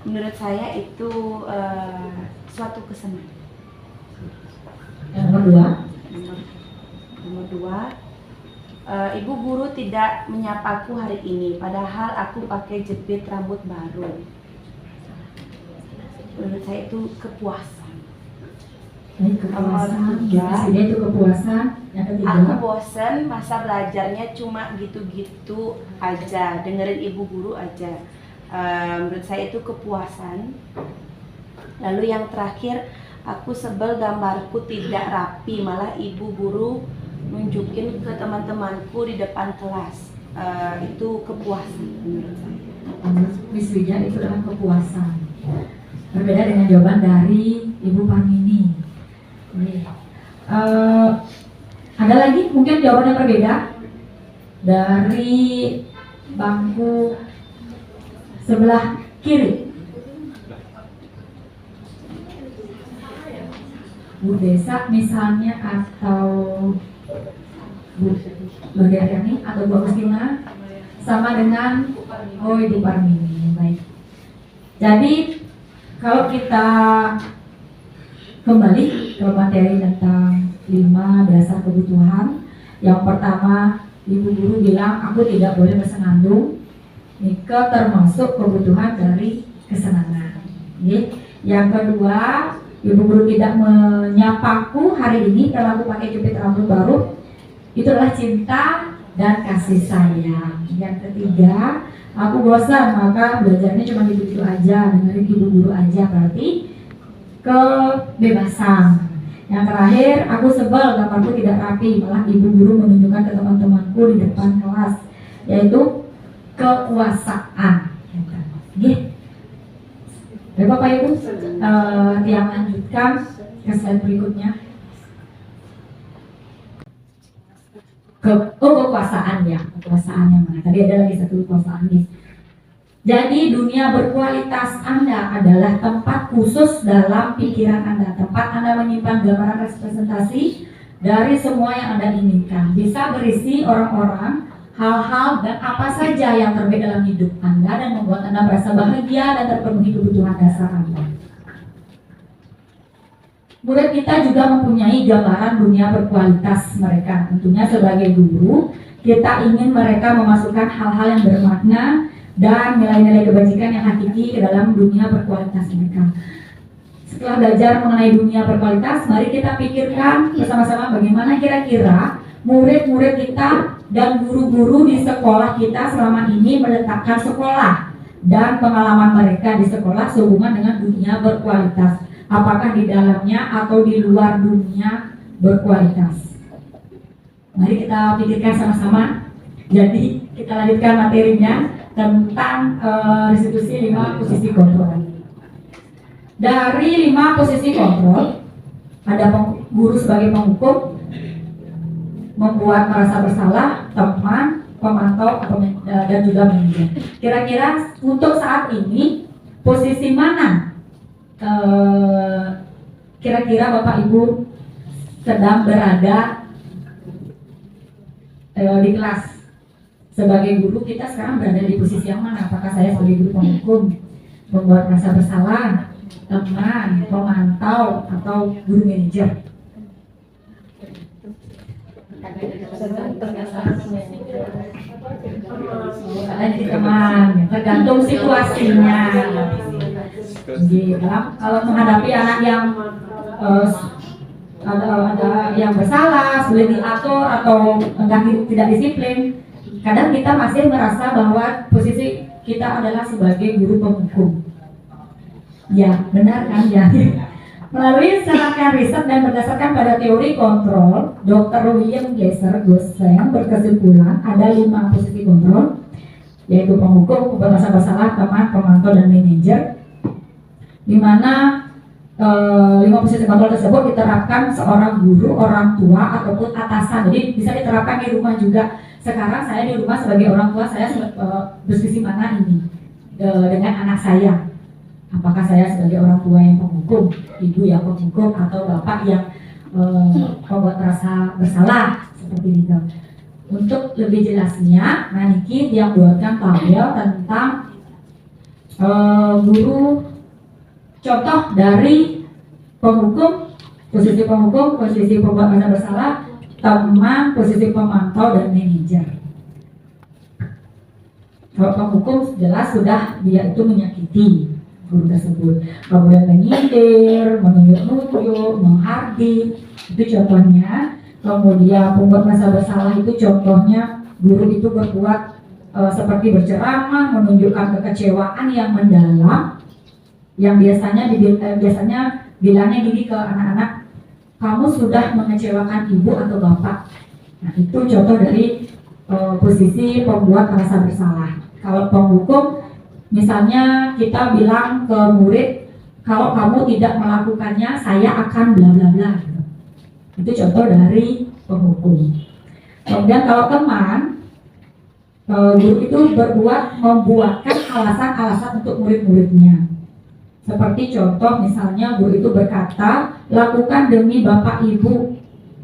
B: Menurut saya itu suatu kesenangan.
A: Yang kedua,
B: Nomor 2, ibu guru tidak menyapaku hari ini, padahal aku pakai jepit rambut baru. Menurut saya itu kepuasan.
A: kepuasan. Dia itu kepuasan. Yang ketiga,
B: Aku bosen, masa belajarnya cuma gitu-gitu aja, dengerin ibu guru aja. Menurut saya itu kepuasan. Lalu yang terakhir, aku sebel gambarku tidak rapi, malah ibu guru nunjukin ke teman-temanku di depan kelas. Itu kepuasan menurut saya.
A: Miss Widya itu adalah kepuasan. Berbeda dengan jawaban dari Ibu Parmini. Ada lagi mungkin jawaban yang berbeda dari bangku sebelah kiri. Bu Desa misalnya, atau Bu Dariani atau Bu Agustina. sama dengan Ibu Parmini. Baik. Jadi kalau kita kembali ke materi tentang 5 dasar kebutuhan, yang pertama Ibu Guru bilang aku tidak boleh bersenandung. Ini termasuk kebutuhan dari kesenangan. Yang kedua, Ibu Guru tidak menyapaku hari ini karena aku pakai jepit rambut baru. Itu adalah cinta dan kasih sayang. Yang ketiga, aku bosan maka belajarnya cuma gitu-gitu aja, dengerin Ibu Guru aja, berarti kebebasan. Yang terakhir, aku sebel gambarku tidak rapi, malah Ibu Guru menunjukkan ke teman-temanku di depan kelas, yaitu kekuasaan. Baik Bapak Ibu, yang lanjutkan ke slide berikutnya. Kekuasaan ya, kekuasaan yang mana? Tadi ada lagi satu kekuasaan nih. Jadi dunia berkualitas Anda adalah tempat khusus dalam pikiran Anda, tempat Anda menyimpan gambaran representasi dari semua yang Anda inginkan. Bisa berisi orang-orang, hal-hal dan apa saja yang terbaik dalam hidup Anda dan membuat Anda merasa bahagia dan terpenuhi kebutuhan dasar Anda. Murid kita juga mempunyai gambaran dunia berkualitas mereka. Tentunya sebagai guru, kita ingin mereka memasukkan hal-hal yang bermakna dan nilai-nilai kebajikan yang hakiki ke dalam dunia berkualitas mereka. Setelah belajar mengenai dunia berkualitas, mari kita pikirkan bersama-sama bagaimana kira-kira murid-murid kita dan guru-guru di sekolah kita selama ini meletakkan sekolah dan pengalaman mereka di sekolah sehubungan dengan dunia berkualitas. Apakah di dalamnya atau di luar dunia berkualitas? Mari kita pikirkan sama-sama. Jadi kita lanjutkan materinya tentang restitusi 5 posisi kontrol. Dari 5 posisi kontrol, ada guru sebagai penghukum, membuat merasa bersalah, teman, pemantau atau dan juga manajer. Kira-kira untuk saat ini posisi mana kira-kira Bapak Ibu sedang berada di kelas? Sebagai guru kita sekarang berada di posisi yang mana? Apakah saya sebagai guru penghukum, membuat merasa bersalah, teman, pemantau, atau guru manajer? Jadi teman, tergantung situasinya. Jadi kalau menghadapi anak yang ada yang bersalah, sulit diatur atau tidak disiplin, kadang kita masih merasa bahwa posisi kita adalah sebagai guru penghukum. Ya, benar kan? Jadi melalui serangkaian riset dan berdasarkan pada teori kontrol, Dr. William Glasser Gosen berkesimpulan ada 5 posisi kontrol, yaitu penghukum, pembebasan bersalah, teman, pemantau, dan manajer. Di mana 5 posisi kontrol tersebut diterapkan seorang guru, orang tua, ataupun atasan. Jadi bisa diterapkan di rumah juga. Sekarang saya di rumah sebagai orang tua, saya bersisi mana ini dengan anak saya. Apakah saya sebagai orang tua yang penghukum, ibu yang penghukum, atau bapak yang membuat merasa bersalah seperti itu. Untuk lebih jelasnya, Niki yang buatkan tabel tentang guru, contoh dari penghukum, posisi penghukum, posisi pembuat merasa bersalah, teman, posisi pemantau, dan manajer. Kalau penghukum jelas sudah dia itu menyakiti guru tersebut, kemudian menyindir, menunjuk-nunjuk, menghardik, itu contohnya. Kemudian pembuat merasa bersalah itu contohnya guru itu berbuat seperti berceramah, menunjukkan kekecewaan yang mendalam, yang biasanya bilangnya gini ke anak-anak, kamu sudah mengecewakan ibu atau bapak. Nah, itu contoh dari posisi pembuat merasa bersalah. Kalau penghukum, misalnya kita bilang ke murid, kalau kamu tidak melakukannya, saya akan bla bla bla. Itu contoh dari penghukum. Kemudian kalau teman, guru itu membuatkan alasan-alasan untuk murid-muridnya. Seperti contoh misalnya guru itu berkata, lakukan demi bapak ibu,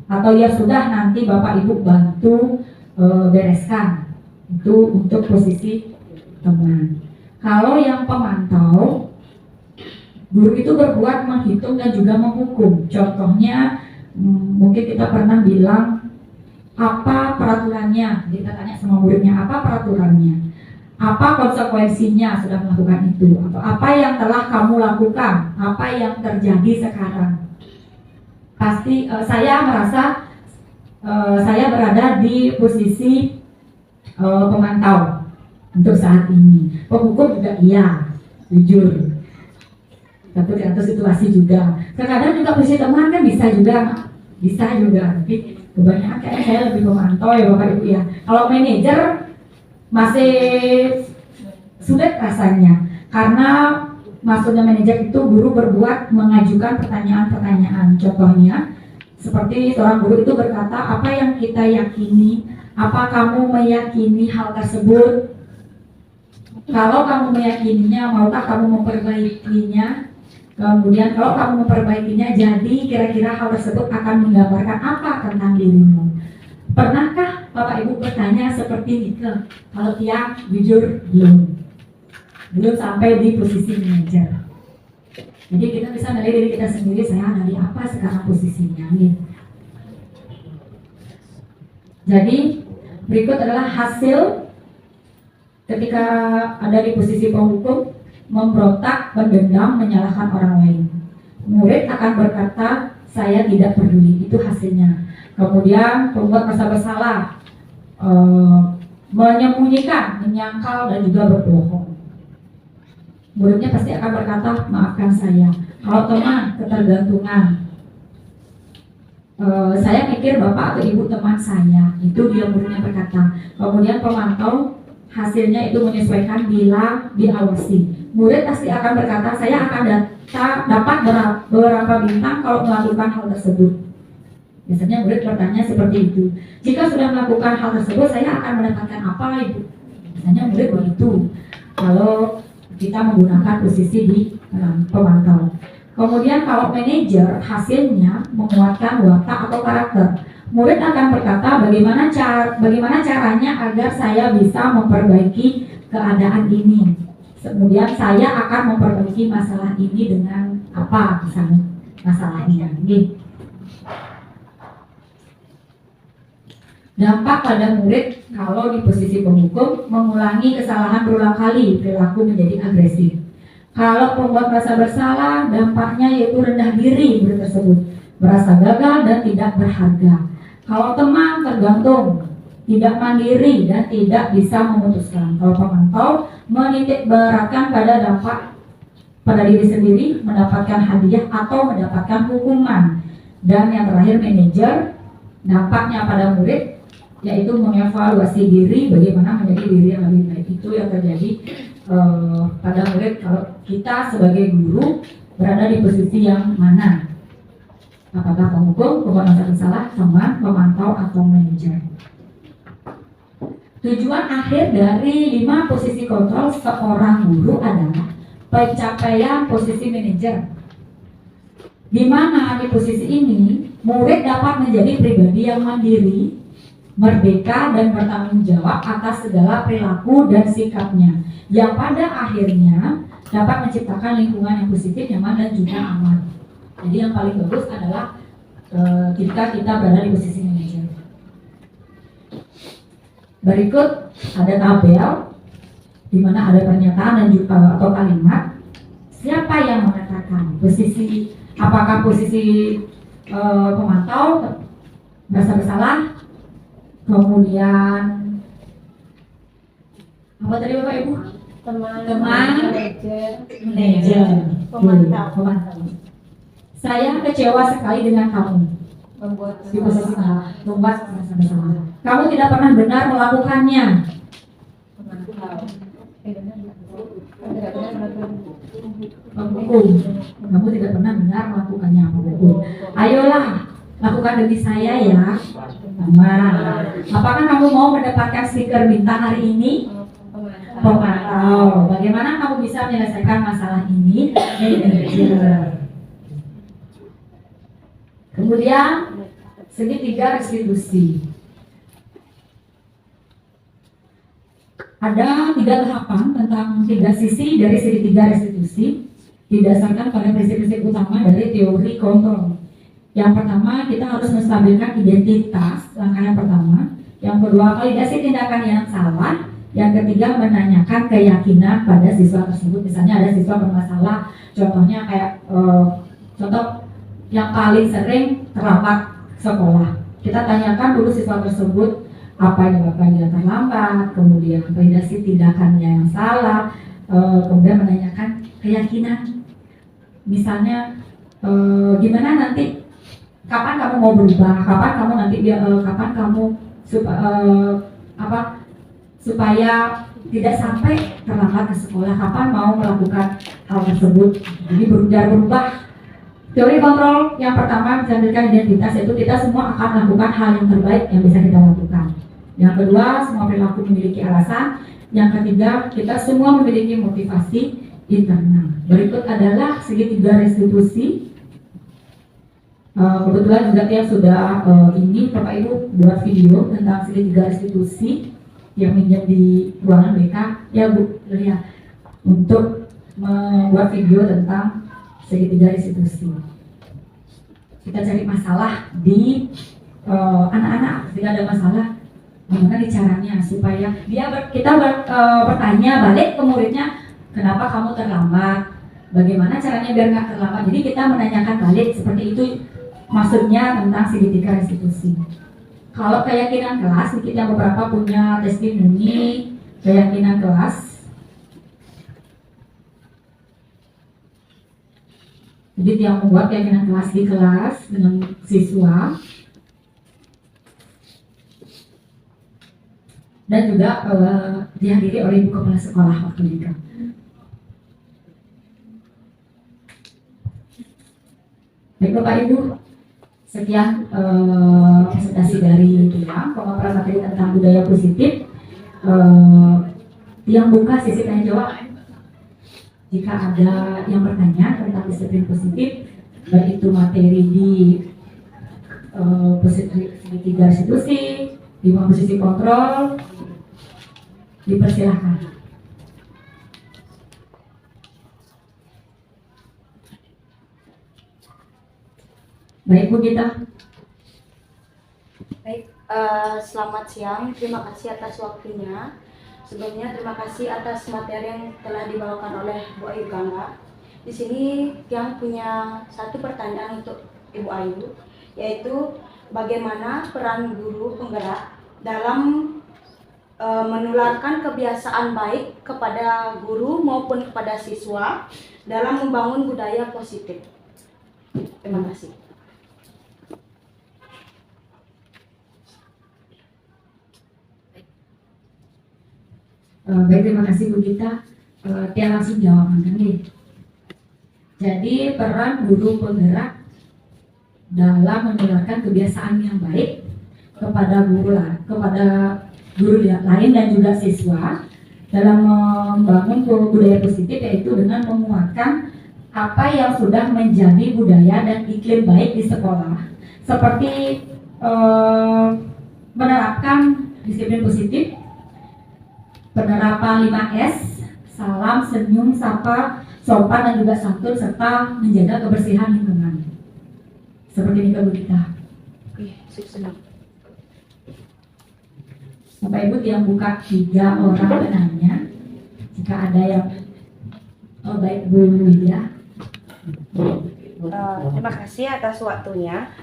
A: atau ya sudah nanti bapak ibu bantu bereskan. Itu untuk posisi teman. Kalau yang pemantau, guru itu berbuat menghitung dan juga menghukum. Contohnya mungkin kita pernah bilang apa peraturannya, kita tanya sama muridnya apa peraturannya, apa konsekuensinya sudah melakukan itu, atau apa yang telah kamu lakukan, apa yang terjadi sekarang. Pasti saya merasa saya berada di posisi pemantau untuk saat ini. Penghukum juga iya, jujur. Tapi tergantung situasi juga. Terkadang juga posisi teman kan bisa juga. Tapi kebanyakan kayaknya saya lebih pemantau ya Bapak Ibu ya. Kalau manajer masih sulit rasanya, karena maksudnya manajer itu guru berbuat mengajukan pertanyaan-pertanyaan. Contohnya seperti seorang guru itu berkata, apa yang kita yakini, apa kamu meyakini hal tersebut? Kalau kamu meyakininya, maukah kamu memperbaikinya? Kemudian kalau kamu memperbaikinya, jadi kira-kira hal tersebut akan menggambarkan apa tentang dirimu? Pernahkah Bapak Ibu bertanya seperti itu? Kalau tiang jujur belum sampai di posisi manajer. Jadi kita bisa melihat diri kita sendiri, saya dari apa sekarang posisinya nih. Jadi berikut adalah hasil ketika ada di posisi penghukum, memberontak, mendendam, menyalahkan orang lain. Murid akan berkata, saya tidak peduli, itu hasilnya. Kemudian pembuat merasa bersalah, menyembunyikan, menyangkal, dan juga berbohong. Muridnya pasti akan berkata, maafkan saya. Kalau teman, ketergantungan. Saya pikir bapak atau ibu teman saya, itu dia muridnya berkata. Kemudian pemantau, hasilnya itu menyesuaikan bila diawasi. Murid pasti akan berkata, saya akan dapat berapa bintang kalau melakukan hal tersebut. Biasanya murid bertanya seperti itu. Jika sudah melakukan hal tersebut, saya akan mendapatkan apa ibu? Biasanya murid begitu. Kalau kita menggunakan posisi di pemantau. Kemudian kalau manajer, hasilnya menguatkan watak atau karakter. Murid akan berkata, bagaimana caranya agar saya bisa memperbaiki keadaan ini. Kemudian saya akan memperbaiki masalah ini dengan apa misalnya masalahnya. Dampak pada murid kalau di posisi penghukum, mengulangi kesalahan berulang kali, perilaku menjadi agresif. Kalau pembuat merasa bersalah, dampaknya yaitu rendah diri murid tersebut, merasa gagal dan tidak berharga. Kalau teman, tergantung, tidak mandiri dan tidak bisa memutuskan. Kalau pemantau, menitik beratkan pada dampak pada diri sendiri, mendapatkan hadiah atau mendapatkan hukuman. Dan yang terakhir manajer, dampaknya pada murid yaitu mengevaluasi diri, bagaimana menjadi diri yang lebih baik. Itu yang terjadi pada murid kalau kita sebagai guru berada di posisi yang mana, apakah penghukum, pembuat merasa bersalah, teman, pemantau, atau manajer. Tujuan akhir dari 5 posisi kontrol seorang guru adalah pencapaian posisi manajer, di mana di posisi ini murid dapat menjadi pribadi yang mandiri, merdeka, dan bertanggung jawab atas segala perilaku dan sikapnya, yang pada akhirnya dapat menciptakan lingkungan yang positif, nyaman, dan juga aman. Jadi yang paling bagus adalah ketika kita berada di posisi manajer. Berikut ada tabel di mana ada pernyataan dan juga atau kalimat. Siapa yang mengatakan posisi, apakah posisi pemantau merasa bersalah, kemudian apa tadi Bapak Ibu? Teman, manajer, pemantau. Saya kecewa sekali dengan kamu. Di posisi membuat merasa bersalah. Kamu tidak pernah benar melakukannya. Penghukum. Kamu tidak pernah benar melakukannya. Penghukum. Ayolah, lakukan demi saya ya. Teman. Apakah kamu mau mendapatkan stiker bintang hari ini? Pemantau. Bagaimana kamu bisa menyelesaikan masalah ini? Kemudian segitiga restitusi. Ada 3 tahapan tentang 3 sisi dari segitiga restitusi didasarkan pada prinsip-prinsip utama dari teori kontrol. Yang pertama, kita harus menstabilkan identitas, langkah yang pertama. Yang kedua, validasi tindakan yang salah. Yang ketiga, menanyakan keyakinan pada siswa tersebut. Misalnya ada siswa bermasalah, contohnya kayak contoh yang paling sering terlambat sekolah. Kita tanyakan dulu siswa tersebut apa yang menyebabkan dia terlambat, kemudian validasi tindakannya yang salah, kemudian menanyakan keyakinan. Misalnya gimana nanti, kapan kamu mau berubah, kapan kamu nanti kapan kamu supaya tidak sampai terlambat ke sekolah, kapan mau melakukan hal tersebut. Jadi berubah. Teori kontrol yang pertama menstabilkan identitas, yaitu kita semua akan melakukan hal yang terbaik yang bisa kita lakukan. Yang kedua, semua perilaku memiliki alasan. Yang ketiga, kita semua memiliki motivasi internal. Berikut adalah segitiga restitusi. Kebetulan juga yang sudah ini Bapak Ibu buat video tentang segitiga restitusi yang minjem di ruangan BK. Ya Bu, lihat untuk membuat video tentang segitiga restitusi. Kita cari masalah di anak-anak. Jika ada masalah, gimana caranya supaya kita bertanya balik ke muridnya, kenapa kamu terlambat? Bagaimana caranya biar nggak terlambat? Jadi kita menanyakan balik seperti itu, maksudnya tentang segitiga restitusi. Kalau keyakinan kelas, kita beberapa punya testimoni keyakinan kelas. Jadi yang membuat keyakinan kelas di kelas dengan siswa, dan juga dihadiri oleh ibu kepala sekolah waktu itu. Baik Bapak Ibu, sekian presentasi dari Tiang, pemaparan materi tentang budaya positif. Tiang buka sesi tanya jawab. Jika ada yang bertanya tentang disiplin positif, baik itu materi di segitiga restitusi, di posisi kontrol, dipersilahkan. Baik Bu Gita.
B: Baik, selamat siang. Terima kasih atas waktunya. Sebelumnya terima kasih atas materi yang telah dibawakan oleh Bu Ayu Gangga. Di sini yang punya satu pertanyaan untuk Ibu Ayu, yaitu bagaimana peran guru penggerak dalam menularkan kebiasaan baik kepada guru maupun kepada siswa dalam membangun budaya positif. Terima kasih.
A: Baik, terima kasih Bu Gita. Dia langsung jawab nih. Jadi peran guru penggerak dalam menularkan kebiasaan yang baik kepada guru lain dan juga siswa dalam membangun budaya positif, yaitu dengan menguatkan apa yang sudah menjadi budaya dan iklim baik di sekolah, seperti menerapkan disiplin positif, penerapan 5S, salam, senyum, sapa, sopan dan juga santun, serta menjaga kebersihan lingkungan. Seperti ini Bu Gita.
B: Senang.
A: Bapak Ibu yang buka 3 orang penanya. Jika ada yang baik Bu Widya.
B: Terima kasih atas waktunya.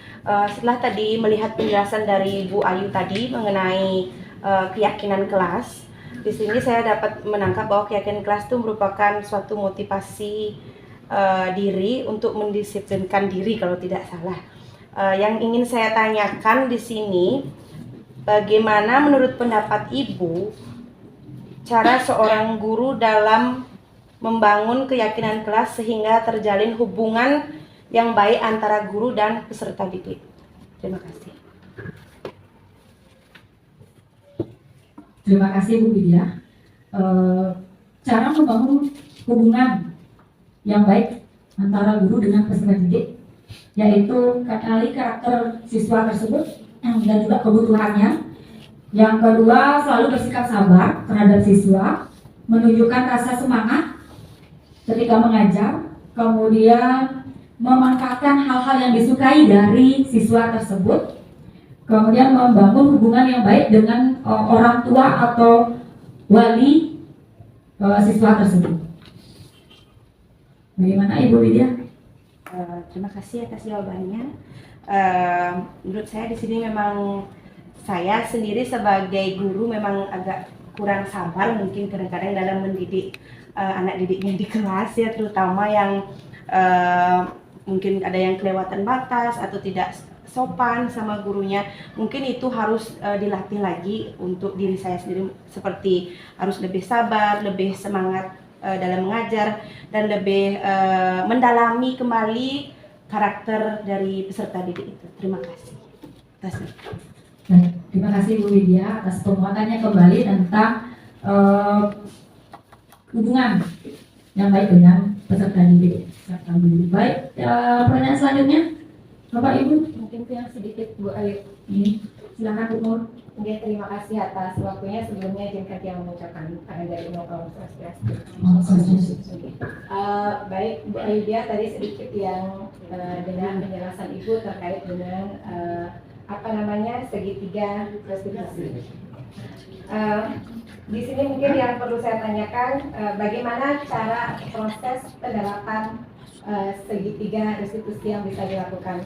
B: Setelah tadi melihat penjelasan dari Bu Ayu tadi mengenai keyakinan kelas, di sini saya dapat menangkap bahwa keyakinan kelas itu merupakan suatu motivasi diri untuk mendisiplinkan diri kalau tidak salah. Yang ingin saya tanyakan di sini, bagaimana menurut pendapat Ibu cara seorang guru dalam membangun keyakinan kelas sehingga terjalin hubungan yang baik antara guru dan peserta didik? Terima kasih.
A: Terima kasih Bu Widya. Cara membangun hubungan yang baik antara guru dengan peserta didik, yaitu kenali karakter siswa tersebut dan juga kebutuhannya. Yang kedua, selalu bersikap sabar terhadap siswa, menunjukkan rasa semangat ketika mengajar, kemudian memanfaatkan hal-hal yang disukai dari siswa tersebut, kemudian membangun hubungan yang baik dengan orang tua atau wali siswa tersebut. Bagaimana Ibu Widya?
B: Terima kasih atas jawabannya. Menurut saya di sini memang saya sendiri sebagai guru memang agak kurang sabar mungkin kadang-kadang dalam mendidik anak didiknya di kelas ya, terutama yang mungkin ada yang kelewatan batas atau tidak sopan sama gurunya. Mungkin itu harus dilatih lagi untuk diri saya sendiri, seperti harus lebih sabar, lebih semangat dalam mengajar, dan lebih mendalami kembali karakter dari peserta didik itu. Terima kasih.
A: Terima kasih Bu Widya atas penguatannya kembali tentang hubungan yang baik dengan peserta didik. Baik, pertanyaan selanjutnya, Bapak Ibu.
J: Mungkin yang sedikit Bu Ayu.
A: Silakan Bu Nur.
J: Mungkin terima kasih atas waktunya. Sebelumnya izinkan yang mengucapkan dari Inovatif Aspirasi. Baik Bu Ayu, dia tadi sedikit yang dengan penjelasan Ibu terkait dengan segitiga restitusi. Di sini mungkin yang perlu saya tanyakan, bagaimana cara proses penerapan segitiga restitusi yang bisa dilakukan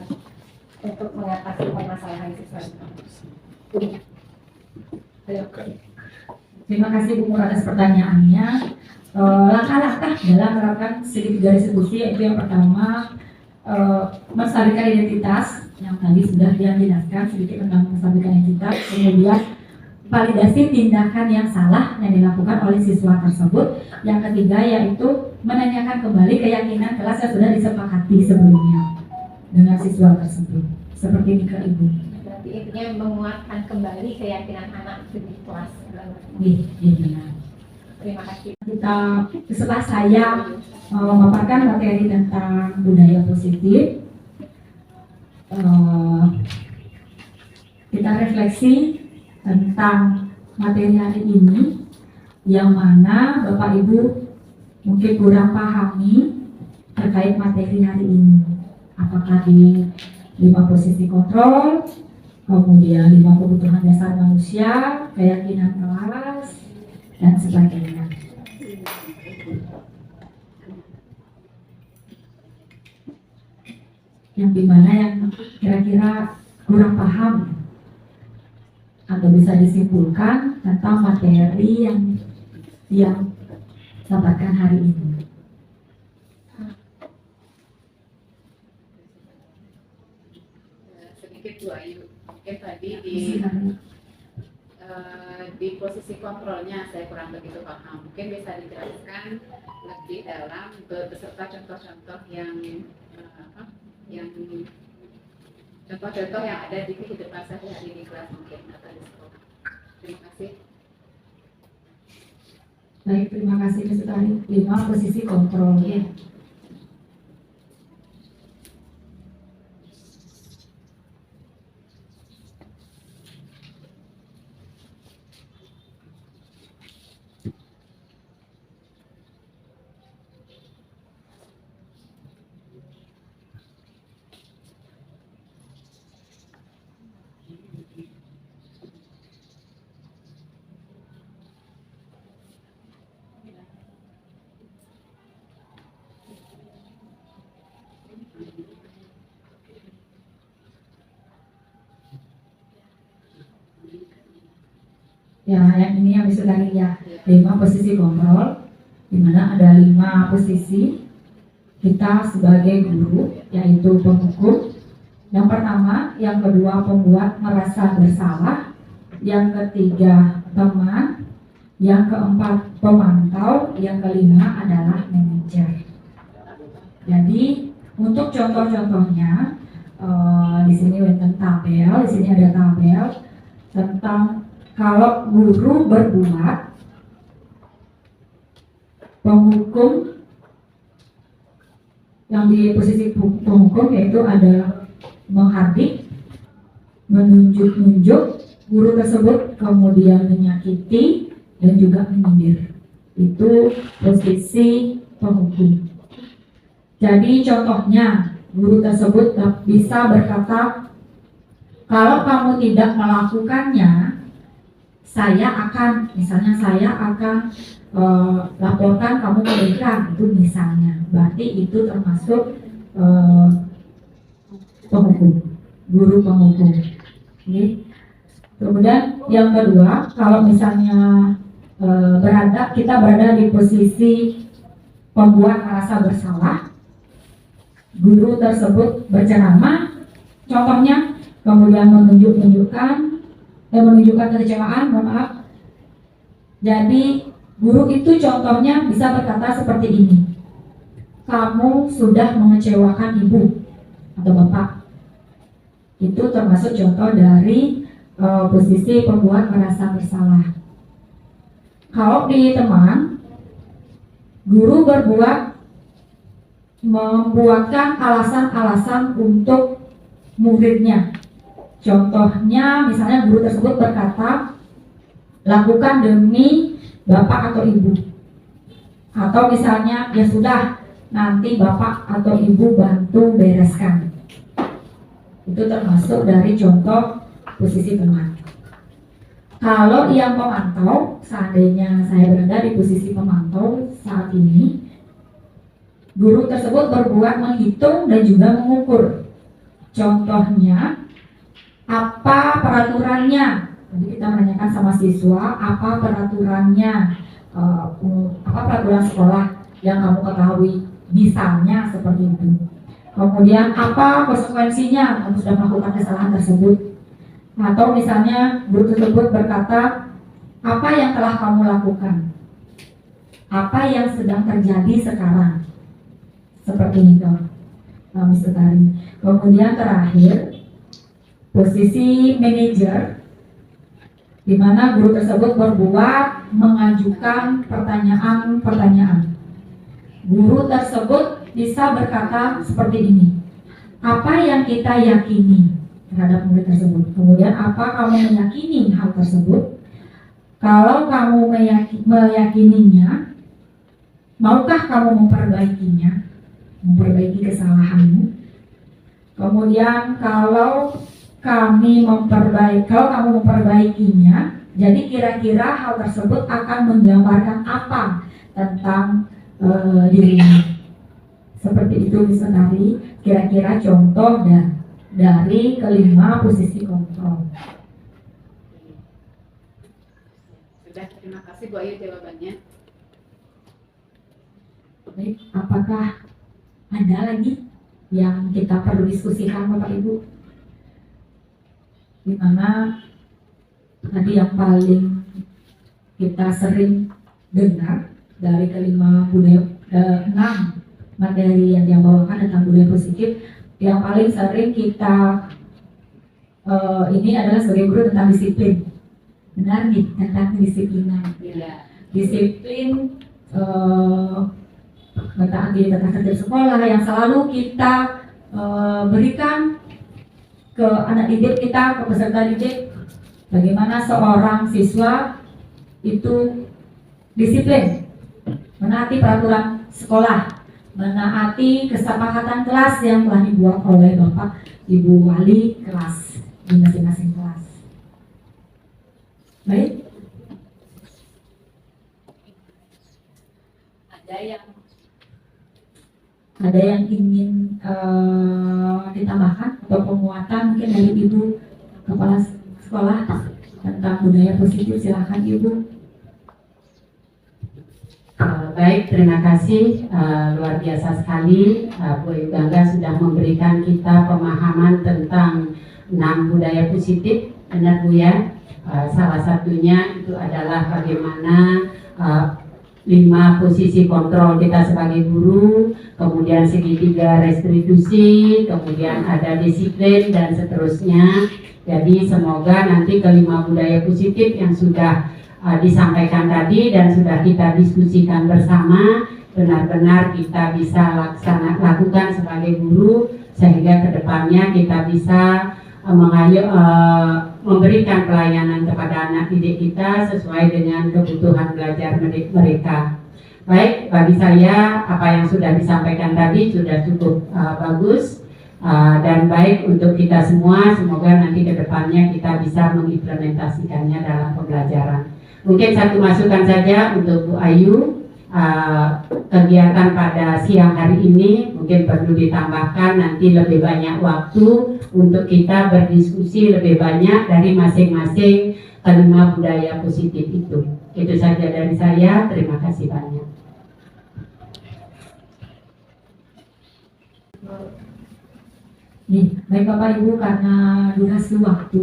J: untuk mengatasi permasalahan siswa.
A: Terima kasih Bu Nur atas pertanyaannya. Langkah-langkah dalam menerapkan segitiga restitusi yaitu yang pertama, menstabilkan identitas yang tadi sudah dijelaskan sedikit tentang menstabilkan identitas, kemudian validasi tindakan yang salah yang dilakukan oleh siswa tersebut. Yang ketiga yaitu menanyakan kembali keyakinan kelas yang sudah disepakati sebelumnya dengan siswa tersebut. Seperti ini ke Ibu.
J: Berarti intinya menguatkan kembali keyakinan anak di kelas.
A: Iya.
J: Terima kasih.
A: Setelah saya memaparkan materi tentang budaya positif, kita refleksi tentang materi hari ini yang mana Bapak Ibu mungkin kurang pahami terkait materi hari ini. Apakah di 5 posisi kontrol, kemudian 5 kebutuhan dasar manusia, keyakinan kelas, dan sebagainya. Yang dimana yang kira-kira kurang paham atau bisa disimpulkan tentang materi yang dapatkan hari ini.
F: Sedikit Bu Ayu, mungkin tadi di posisi kontrolnya saya kurang begitu paham. Mungkin bisa dijelaskan lebih dalam beserta contoh-contoh yang contoh-contoh yang ada di kehidupan sehari-hari di kelas mungkin atau di sekolah. Terima kasih.
A: Baik, terima kasih sekali. 5 posisi kontrol. Ya. Ya, yang ini yang bisa dari ya 5 posisi kontrol, di mana ada 5 posisi kita sebagai guru, yaitu penghukum. Yang pertama, yang kedua pembuat merasa bersalah, yang ketiga teman, yang keempat pemantau, yang kelima adalah manajer. Jadi untuk contoh-contohnya di sini tabel, di sini ada tabel tentang kalau guru berbuat, penghukum yang di posisi penghukum yaitu ada menghardik, menunjuk-nunjuk, guru tersebut kemudian menyakiti dan juga menyindir. Itu posisi penghukum. Jadi contohnya guru tersebut bisa berkata, kalau kamu tidak melakukannya, saya akan laporkan kamu ke BK, itu misalnya. Berarti itu termasuk penghukum, guru penghukum. Oke. Kemudian yang kedua, kalau misalnya kita berada di posisi pembuat merasa bersalah, guru tersebut berceramah, contohnya, kemudian menunjukkan kekecewaan, maaf. Jadi guru itu contohnya bisa berkata seperti ini, kamu sudah mengecewakan ibu atau bapak. Itu termasuk contoh dari posisi pembuat merasa bersalah. Kalau di teman, guru membuatkan alasan-alasan untuk muridnya. Contohnya, misalnya guru tersebut berkata, lakukan demi bapak atau ibu. Atau misalnya, ya sudah, nanti bapak atau ibu bantu bereskan. Itu termasuk dari contoh posisi teman. Kalau yang pemantau, seandainya saya berada di posisi pemantau saat ini, guru tersebut berbuat menghitung dan juga mengukur. Contohnya, apa peraturannya? Jadi kita menanyakan sama siswa, apa peraturannya, apa peraturan sekolah yang kamu ketahui, misalnya seperti itu. Kemudian apa konsekuensinya kamu sudah melakukan kesalahan tersebut? Atau misalnya guru tersebut berkata, apa yang telah kamu lakukan? Apa yang sedang terjadi sekarang? Seperti itu, Mr. Tari. Kemudian terakhir, posisi manajer, di mana guru tersebut berbuat mengajukan pertanyaan-pertanyaan. Guru tersebut bisa berkata seperti ini, apa yang kita yakini terhadap murid tersebut. Kemudian apa kamu meyakini hal tersebut? Kalau kamu meyakininya, maukah kamu memperbaiki kesalahanmu? Kemudian kalau kamu memperbaikinya, jadi kira-kira hal tersebut akan menggambarkan apa tentang dirinya. Seperti itu bisa tadi kira-kira contoh dari kelima posisi kontrol.
F: Sudah, terima kasih Bu Ayu jawabannya.
A: Baik, apakah ada lagi yang kita perlu diskusikan Bapak Ibu? Di mana tadi yang paling kita sering dengar dari kelima budaya, 6 materi yang dibawakan tentang budaya positif, yang paling sering kita ini adalah sebagai guru tentang disiplin. Benar nih, tentang kedisiplinan.
F: Ya.
A: Disiplin mentaati tata tertib sekolah yang selalu kita berikan ke anak didik kita, ke peserta didik, bagaimana seorang siswa itu disiplin, menaati peraturan sekolah, menaati kesepakatan kelas yang telah dibuat oleh Bapak Ibu Wali kelas di masing-masing kelas. Baik. Ada yang ingin ditambahkan atau penguatan mungkin dari Ibu Kepala Sekolah tentang budaya positif, silakan Ibu.
K: Baik, terima kasih, luar biasa sekali Bu Ayu Gangga sudah memberikan kita pemahaman tentang 6 budaya positif. Benar Bu ya, salah satunya itu adalah bagaimana 5 posisi kontrol kita sebagai guru, kemudian segitiga restitusi, kemudian ada disiplin dan seterusnya. Jadi semoga nanti kelima budaya positif yang sudah disampaikan tadi dan sudah kita diskusikan bersama benar-benar kita bisa lakukan sebagai guru, sehingga kedepannya kita bisa memberikan pelayanan kepada anak didik kita sesuai dengan kebutuhan belajar mereka. Baik, bagi saya apa yang sudah disampaikan tadi sudah cukup bagus dan baik untuk kita semua. Semoga nanti ke depannya kita bisa mengimplementasikannya dalam pembelajaran. Mungkin satu masukan saja untuk Bu Ayu. Kegiatan pada siang hari ini mungkin perlu ditambahkan nanti lebih banyak waktu untuk kita berdiskusi lebih banyak dari masing-masing kelima budaya positif itu. Itu saja dari saya, terima kasih banyak.
A: Nih, baik Bapak Ibu, karena durasi waktu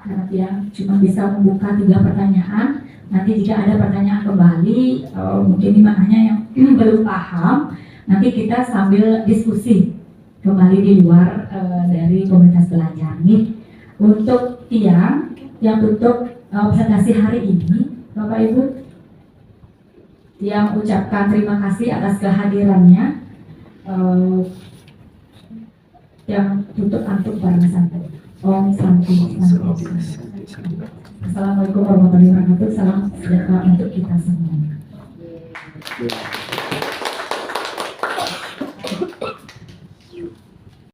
A: karena tidak cuma bisa membuka 3 pertanyaan. Nanti jika ada pertanyaan kembali, mungkin dimananya yang belum paham, nanti kita sambil diskusi kembali di luar dari komunitas belajar. Nih, untuk yang tutup presentasi hari ini, Bapak Ibu, yang ucapkan terima kasih atas kehadirannya. Yang tutup antuk bareng santai. Om Santi. Assalamualaikum warahmatullahi wabarakatuh. Salam sejahtera untuk kita semua.